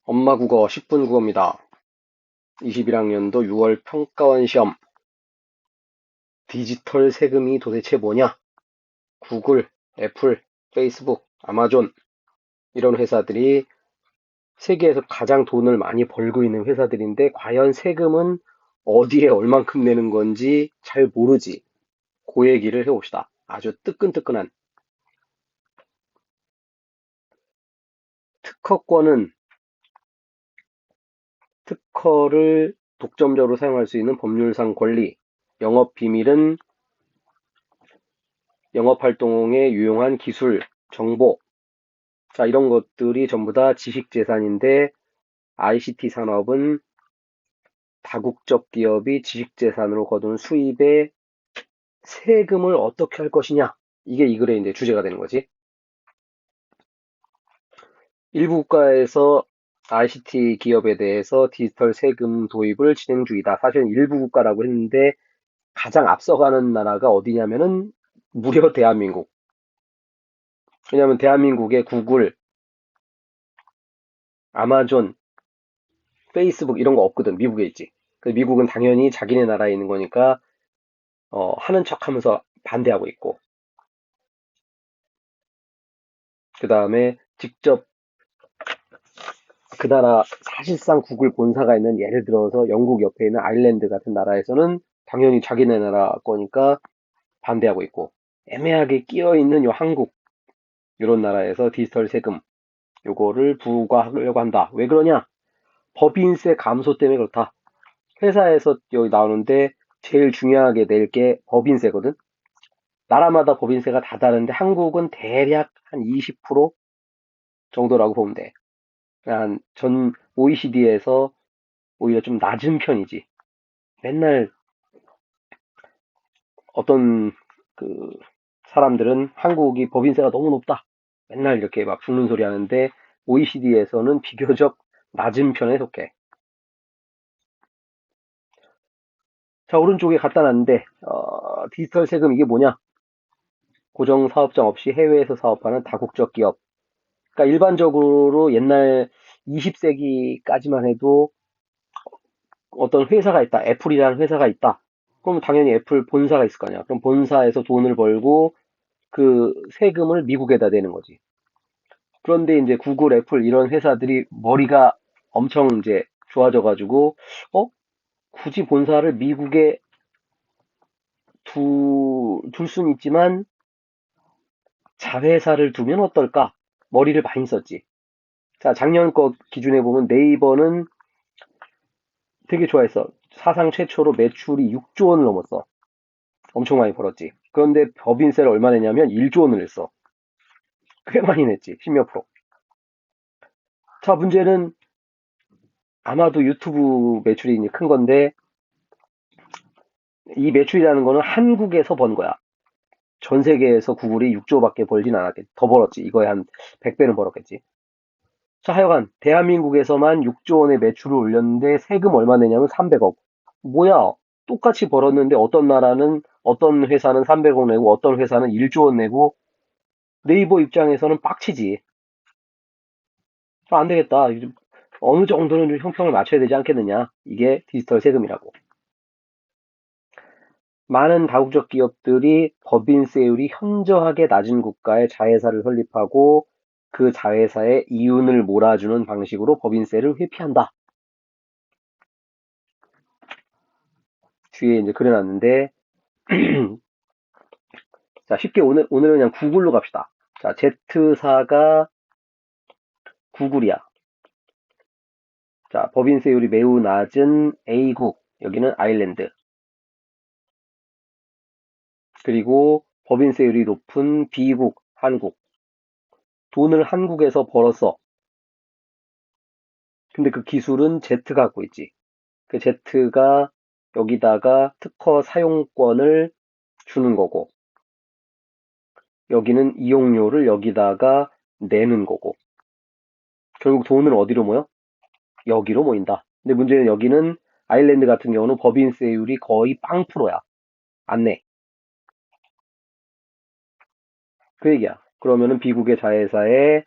엄마 국어 10분 국어입니다. 21학년도 6월 평가원 시험. 디지털 세금이 도대체 뭐냐? 구글, 애플, 페이스북, 아마존 이런 회사들이 세계에서 가장 돈을 많이 벌고 있는 회사들인데 과연 세금은 어디에 얼만큼 내는 건지 잘 모르지. 그 얘기를 해봅시다. 아주 뜨끈뜨끈한 특허권은 특허를 독점적으로 사용할 수 있는 법률상 권리, 영업 비밀은 영업 활동에 유용한 기술, 정보, 자, 이런 것들이 전부 다 지식재산인데 ICT 산업은 다국적 기업이 지식재산으로 거두는 수입에 세금을 어떻게 할 것이냐. 이게 이 글의 이제 주제가 되는 거지. 일부 국가에서 ICT 기업에 대해서 디지털 세금 도입을 진행 중이다. 사실은 일부 국가라고 했는데 가장 앞서가는 나라가 어디냐면은 무려 대한민국. 왜냐하면 대한민국에 구글, 아마존, 페이스북 이런 거 없거든. 미국에 있지. 미국은 당연히 자기네 나라에 있는 거니까 하는 척 하면서 반대하고 있고, 그 다음에 직접 그 나라 사실상 구글 본사가 있는 예를 들어서 영국 옆에 있는 아일랜드 같은 나라에서는 당연히 자기네 나라 거니까 반대하고 있고, 애매하게 끼어 있는 요 한국, 이런 나라에서 디지털 세금, 요거를 부과하려고 한다. 왜 그러냐? 법인세 감소 때문에 그렇다. 회사에서 여기 나오는데 제일 중요하게 낼 게 법인세거든? 나라마다 법인세가 다 다른데 한국은 대략 한 20% 정도라고 보면 돼. 한 전 OECD에서 오히려 좀 낮은 편이지. 맨날 어떤 그 사람들은 한국이 법인세가 너무 높다. 맨날 이렇게 막 죽는 소리 하는데 OECD에서는 비교적 낮은 편에 속해. 자, 오른쪽에 갖다 놨는데 디지털 세금 이게 뭐냐? 고정 사업장 없이 해외에서 사업하는 다국적 기업. 그러니까 일반적으로 옛날 20세기까지만 해도 어떤 회사가 있다. 애플이라는 회사가 있다. 그럼 당연히 애플 본사가 있을 거 아니야. 그럼 본사에서 돈을 벌고 그 세금을 미국에다 내는 거지. 그런데 이제 구글, 애플 이런 회사들이 머리가 엄청 이제 좋아져가지고, 어? 굳이 본사를 미국에 둘 수는 있지만 자회사를 두면 어떨까? 머리를 많이 썼지. 자, 작년 거 기준에 보면 네이버는 되게 좋아했어. 사상 최초로 매출이 6조 원을 넘었어. 엄청 많이 벌었지. 그런데 법인세를 얼마 내냐면 1조 원을 냈어. 꽤 많이 냈지. 10몇 프로. 자, 문제는 아마도 유튜브 매출이 이제 큰 건데 이 매출이라는 거는 한국에서 번 거야. 전 세계에서 구글이 6조밖에 벌진 않았겠지. 더 벌었지. 이거에 한 100배는 벌었겠지. 자, 하여간 대한민국에서만 6조 원의 매출을 올렸는데 세금 얼마 내냐면 300억. 뭐야? 똑같이 벌었는데 어떤 나라는 어떤 회사는 300억 내고 어떤 회사는 1조 원 내고 네이버 입장에서는 빡치지. 안 되겠다. 어느 정도는 좀 형평을 맞춰야 되지 않겠느냐. 이게 디지털 세금이라고. 많은 다국적 기업들이 법인세율이 현저하게 낮은 국가에 자회사를 설립하고 그 자회사에 이윤을 몰아주는 방식으로 법인세를 회피한다. 뒤에 이제 그려놨는데, 자, 쉽게 오늘은 그냥 구글로 갑시다. 자, Z사가 구글이야. 자, 법인세율이 매우 낮은 A국, 여기는 아일랜드. 그리고 법인세율이 높은 B국, 한국. 돈을 한국에서 벌었어. 근데 그 기술은 Z가 갖고 있지. 그 Z가 여기다가 특허 사용권을 주는 거고, 여기는 이용료를 여기다가 내는 거고, 결국 돈을 어디로 모여? 여기로 모인다. 근데 문제는 여기는 아일랜드 같은 경우는 법인세율이 거의 0%야. 안 내. 그 얘기야. 그러면은 미국의 자회사에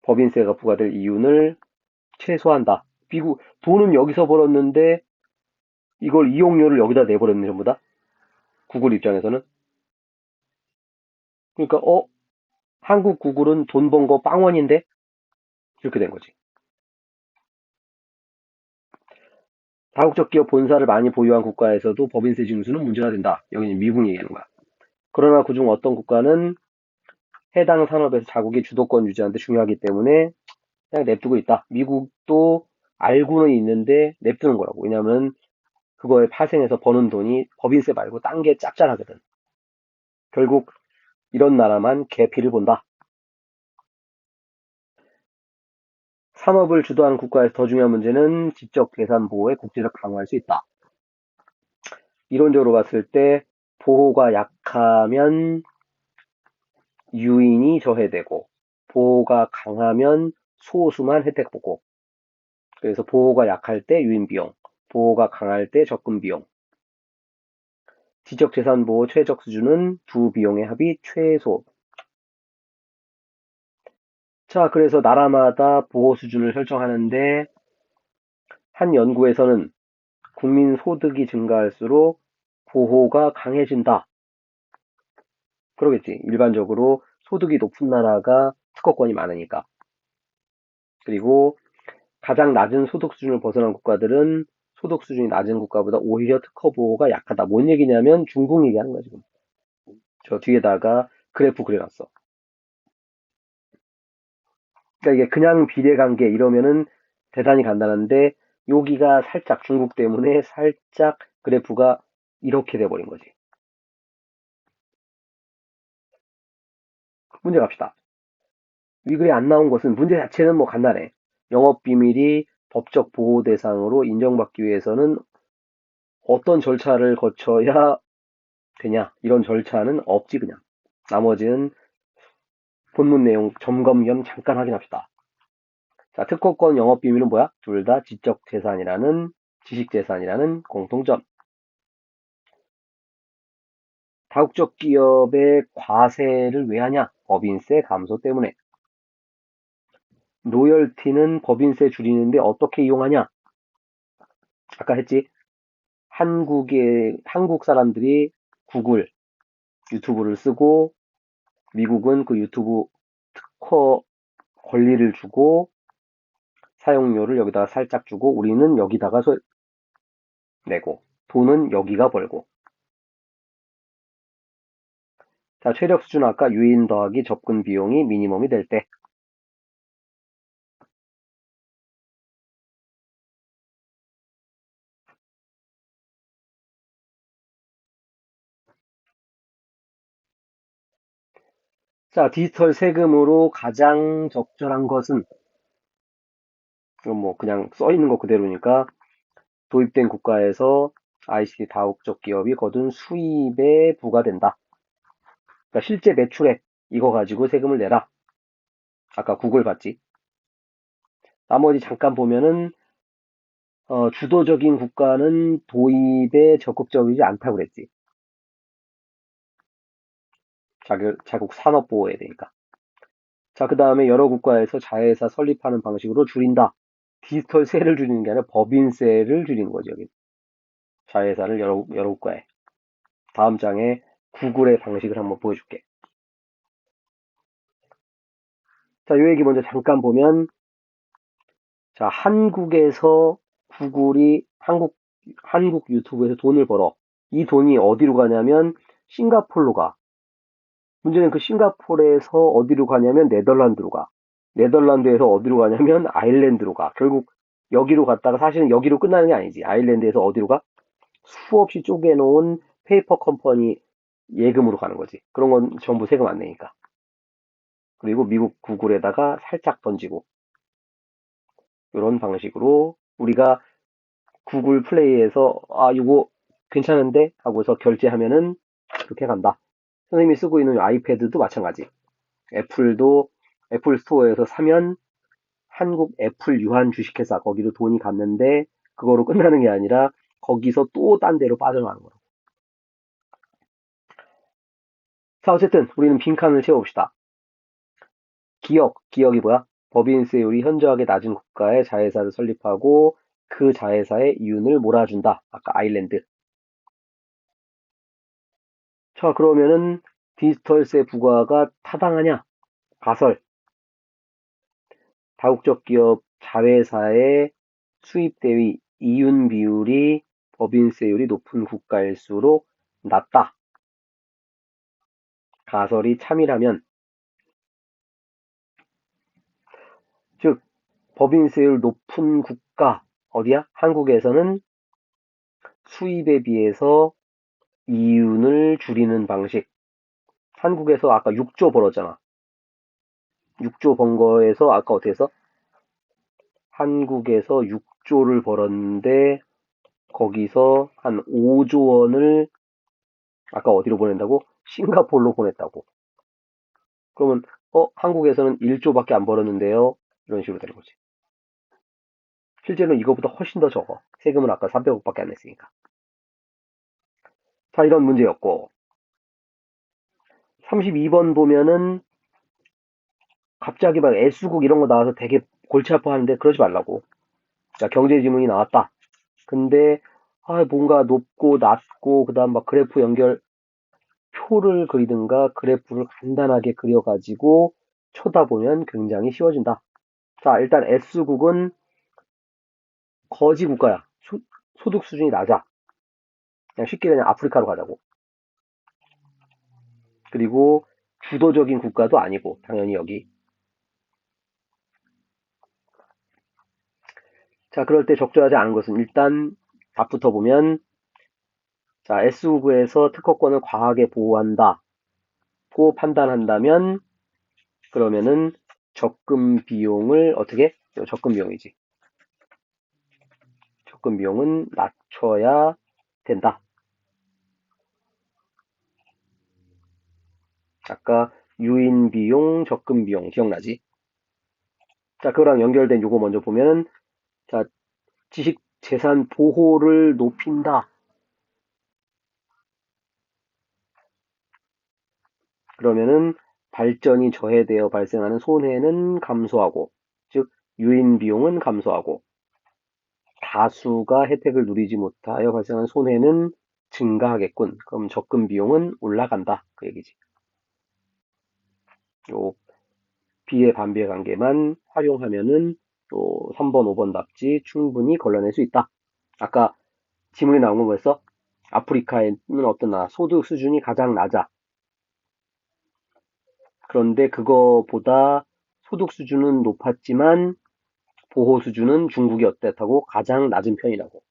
법인세가 부과될 이윤을 최소한다. 미국, 돈은 여기서 벌었는데 이걸 이용료를 여기다 내버렸네, 전부 다. 구글 입장에서는. 그러니까, 한국 구글은 돈 번 거 빵원인데? 이렇게 된 거지. 다국적 기업 본사를 많이 보유한 국가에서도 법인세 징수는 문제가 된다. 여기는 미국 얘기하는 거야. 그러나 그중 어떤 국가는 해당 산업에서 자국의 주도권 유지하는데 중요하기 때문에 그냥 냅두고 있다. 미국도 알고는 있는데 냅두는 거라고. 왜냐하면 그거에 파생해서 버는 돈이 법인세 말고 딴 게 짭짤하거든. 결국 이런 나라만 개피를 본다. 산업을 주도하는 국가에서 더 중요한 문제는 지적 재산 보호의 국제적 강화할 수 있다. 이론적으로 봤을 때 보호가 약하면 유인이 저해되고 보호가 강하면 소수만 혜택 보고 그래서 보호가 약할 때 유인 비용, 보호가 강할 때 접근 비용. 지적 재산 보호 최적 수준은 두 비용의 합이 최소. 자, 그래서 나라마다 보호 수준을 설정하는데 한 연구에서는 국민 소득이 증가할수록 보호가 강해진다. 그러겠지. 일반적으로 소득이 높은 나라가 특허권이 많으니까. 그리고 가장 낮은 소득 수준을 벗어난 국가들은 소득 수준이 낮은 국가보다 오히려 특허 보호가 약하다. 뭔 얘기냐면 중국 얘기하는 거야, 지금. 저 뒤에다가 그래프 그려놨어. 그러니까 이게 그냥 비례관계 이러면은 대단히 간단한데 여기가 살짝 중국 때문에 살짝 그래프가 이렇게 돼버린 거지. 문제 갑시다. 위글이 안 나온 것은 문제 자체는 뭐 간단해. 영업 비밀이 법적 보호 대상으로 인정받기 위해서는 어떤 절차를 거쳐야 되냐? 이런 절차는 없지 그냥. 나머지는 본문 내용 점검 겸 잠깐 확인합시다. 자, 특허권 영업 비밀은 뭐야? 둘 다 지적 재산이라는 지식 재산이라는 공통점. 다국적 기업의 과세를 왜 하냐? 법인세 감소 때문에. 로열티는 법인세 줄이는데 어떻게 이용하냐? 아까 했지? 한국 사람들이 구글, 유튜브를 쓰고 미국은 그 유튜브 특허 권리를 주고 사용료를 여기다가 살짝 주고 우리는 여기다가 내고 돈은 여기가 벌고. 자, 최적 수준 아까 유인 더하기 접근 비용이 미니멈이 될 때. 자, 디지털 세금으로 가장 적절한 것은 이건 뭐 그냥 써 있는 거 그대로니까 도입된 국가에서 ICT 다국적 기업이 거둔 수입에 부과된다. 그러니까 실제 매출액 이거 가지고 세금을 내라. 아까 구글 봤지? 나머지 잠깐 보면은 주도적인 국가는 도입에 적극적이지 않다고 그랬지. 자국 산업 보호해야 되니까. 자, 그 다음에 여러 국가에서 자회사 설립하는 방식으로 줄인다. 디지털세를 줄이는 게 아니라 법인세를 줄이는 거죠, 여기. 자회사를 여러 국가에. 다음 장에 구글의 방식을 한번 보여줄게. 자, 요 얘기 먼저 잠깐 보면, 자, 한국에서 구글이 한국 유튜브에서 돈을 벌어. 이 돈이 어디로 가냐면 싱가폴로 가. 문제는 그 싱가폴에서 어디로 가냐면 네덜란드로 가. 네덜란드에서 어디로 가냐면 아일랜드로 가. 결국 여기로 갔다가 사실은 여기로 끝나는 게 아니지. 아일랜드에서 어디로 가? 수없이 쪼개놓은 페이퍼 컴퍼니 예금으로 가는 거지. 그런 건 전부 세금 안 내니까. 그리고 미국 구글에다가 살짝 던지고 이런 방식으로 우리가 구글 플레이에서 이거 괜찮은데 하고서 결제하면은 그렇게 간다. 선생님이 쓰고 있는 아이패드도 마찬가지. 애플도 애플 스토어에서 사면 한국 애플 유한 주식회사 거기로 돈이 갔는데 그거로 끝나는 게 아니라 거기서 또 딴 데로 빠져나가는 거라고. 자, 어쨌든 우리는 빈칸을 채워봅시다. 기억이 뭐야? 법인세율이 현저하게 낮은 국가에 자회사를 설립하고 그 자회사의 이윤을 몰아준다. 아까 아일랜드. 자, 그러면은 디지털세 부과가 타당하냐? 가설. 다국적 기업 자회사의 수입 대비 이윤 비율이 법인세율이 높은 국가일수록 낮다. 가설이 참이라면, 즉 법인세율 높은 국가 어디야? 한국에서는 수입에 비해서 이윤을 줄이는 방식. 한국에서 아까 6조 벌었잖아. 6조 번 거에서 아까 어떻게 했어? 한국에서 6조를 벌었는데 거기서 한 5조 원을 아까 어디로 보낸다고? 싱가포르로 보냈다고. 그러면 한국에서는 1조밖에 안 벌었는데요. 이런 식으로 되는 거지. 실제로는 이거보다 훨씬 더 적어. 세금은 아까 300억밖에 안 냈으니까. 자, 이런 문제였고 32번 보면은 갑자기 막 애수국 이런 거 나와서 되게 골치 아파하는데 그러지 말라고. 자, 경제 지문이 나왔다. 근데 뭔가 높고 낮고 그다음 막 그래프 연결 표를 그리든가 그래프를 간단하게 그려가지고 쳐다보면 굉장히 쉬워진다. 자, 일단 S국은 거지 국가야. 소득 수준이 낮아. 그냥 쉽게 그냥 아프리카로 가자고. 그리고 주도적인 국가도 아니고 당연히 여기. 자, 그럴 때 적절하지 않은 것은 일단 답부터 보면 자, S국에서 특허권을 과하게 보호한다고 판단한다면 그러면은 적금 비용을 어떻게? 이거 적금 비용이지. 적금 비용은 낮춰야 된다. 아까 유인 비용, 적금 비용 기억나지? 자, 그거랑 연결된 요거 먼저 보면 자, 지식 재산 보호를 높인다. 그러면은 발전이 저해되어 발생하는 손해는 감소하고, 즉 유인 비용은 감소하고 다수가 혜택을 누리지 못하여 발생하는 손해는 증가하겠군. 그럼 적금 비용은 올라간다. 그 얘기지. 요 비의 반비의 관계만 활용하면은 또 3번, 5번 답지 충분히 걸러낼 수 있다. 아까 지문에 나온 거 뭐였어? 아프리카에는 어떤 나라 소득 수준이 가장 낮아. 그런데 그거보다 소득 수준은 높았지만 보호 수준은 중국이 어땠다고 가장 낮은 편이라고.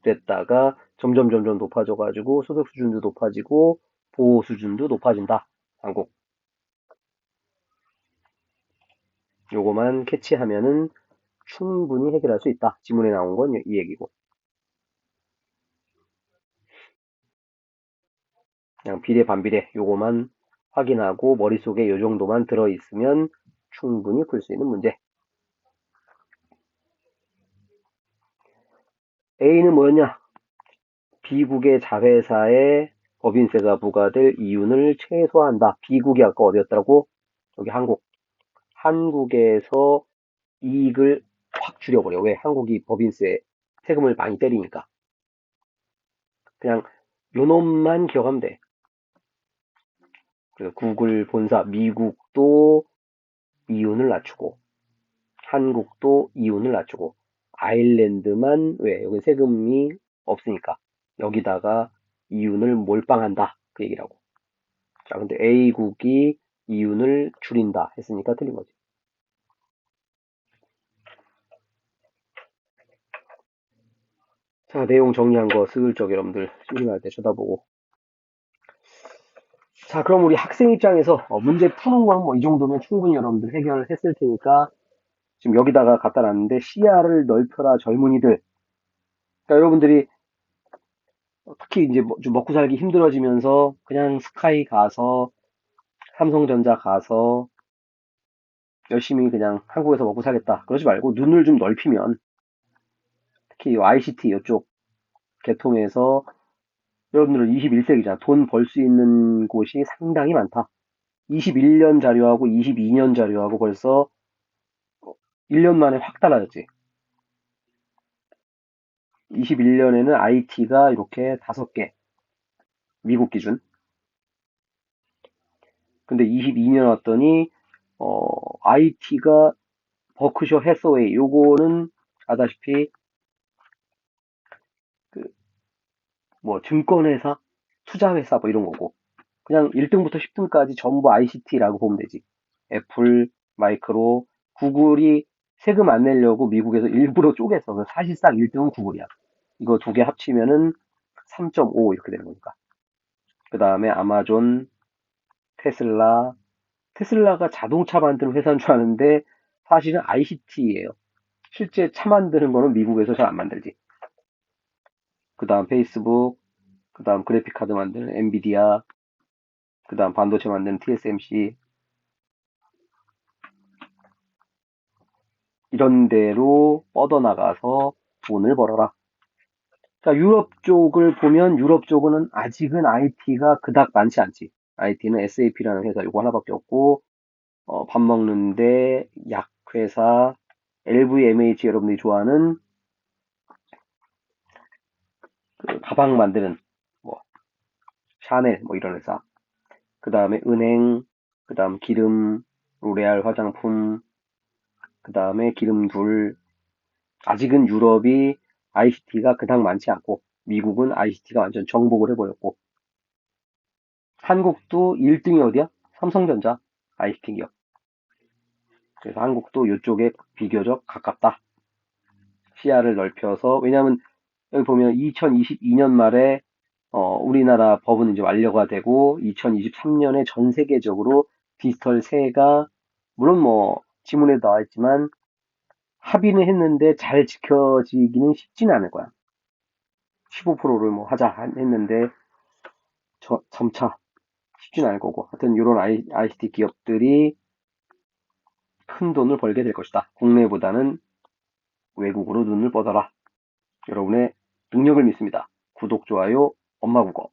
됐다가 점점 높아져가지고 소득 수준도 높아지고 보호 수준도 높아진다. 한국. 요거만 캐치하면은 충분히 해결할 수 있다. 지문에 나온 건 이 얘기고. 그냥 비례 반비례 요거만 확인하고 머릿속에 요 정도만 들어있으면 충분히 풀 수 있는 문제. A는 뭐였냐? B국의 자회사에 법인세가 부과될 이윤을 최소화한다. B국이 아까 어디였더라고? 여기 한국. 한국에서 이익을 확 줄여버려. 왜? 한국이 법인세 세금을 많이 때리니까. 그냥 요 놈만 기억하면 돼. 그래서 구글 본사 미국도 이윤을 낮추고 한국도 이윤을 낮추고 아일랜드만 왜? 여기 세금이 없으니까 여기다가 이윤을 몰빵한다. 그 얘기라고. 자, 근데 A국이 이윤을 줄인다 했으니까 틀린 거지. 자, 내용 정리한 거 슬쩍 여러분들 심심할 때 쳐다보고. 자, 그럼 우리 학생 입장에서 문제 푸는 건 뭐 이 정도면 충분히 여러분들 해결했을 테니까 지금 여기다가 갖다 놨는데 시야를 넓혀라 젊은이들. 그러니까 여러분들이 특히 이제 좀 먹고 살기 힘들어지면서 그냥 스카이 가서 삼성전자 가서 열심히 그냥 한국에서 먹고 살겠다. 그러지 말고 눈을 좀 넓히면 특히 ICT 이쪽 계통에서 여러분들은 21세기잖아. 돈 벌 수 있는 곳이 상당히 많다. 21년 자료하고 22년 자료하고 벌써 1년 만에 확 달라졌지. 21년에는 IT가 이렇게 5개, 미국 기준. 근데 22년 왔더니, IT가 버크셔 해서웨이, 요거는 아다시피, 그, 뭐, 증권회사, 투자회사, 뭐 이런 거고. 그냥 1등부터 10등까지 전부 ICT라고 보면 되지. 애플, 마이크로, 구글이 세금 안 내려고 미국에서 일부러 쪼개서 사실상 1등은 구글이야. 이거 두 개 합치면은 3.5 이렇게 되는 거니까. 그 다음에 아마존, 테슬라, 테슬라가 자동차 만드는 회사인 줄 아는데 사실은 ICT예요. 실제 차 만드는 거는 미국에서 잘 안 만들지. 그 다음 페이스북, 그 다음 그래픽 카드 만드는 엔비디아, 그 다음 반도체 만드는 TSMC, 이런 데로 뻗어나가서 돈을 벌어라. 자, 유럽 쪽을 보면 유럽 쪽은 아직은 IT가 그닥 많지 않지. IT는 SAP라는 회사 요거 하나밖에 없고, 밥 먹는데 약회사, LVMH 여러분들이 좋아하는 그 가방 만드는 뭐 샤넬 뭐 이런 회사. 그 다음에 은행, 그 다음 기름, 로레알 화장품, 그 다음에 기름둘. 아직은 유럽이 ICT가 그닥 많지 않고 미국은 ICT가 완전 정복을 해버렸고 한국도 1등이 어디야? 삼성전자 ICT 기업. 그래서 한국도 이쪽에 비교적 가깝다. 시야를 넓혀서 왜냐하면 여기 보면 2022년 말에 우리나라 법은 이제 완료가 되고 2023년에 전 세계적으로 디지털세가 물론 뭐 지문에 나와 있지만 합의는 했는데 잘 지켜지기는 쉽지는 않을 거야. 15%를 뭐 하자 했는데 점차 쉽지는 않을 거고 하여튼 이런 ICT 기업들이 큰 돈을 벌게 될 것이다. 국내보다는 외국으로 눈을 뻗어라. 여러분의 능력을 믿습니다. 구독, 좋아요, 엄마국어.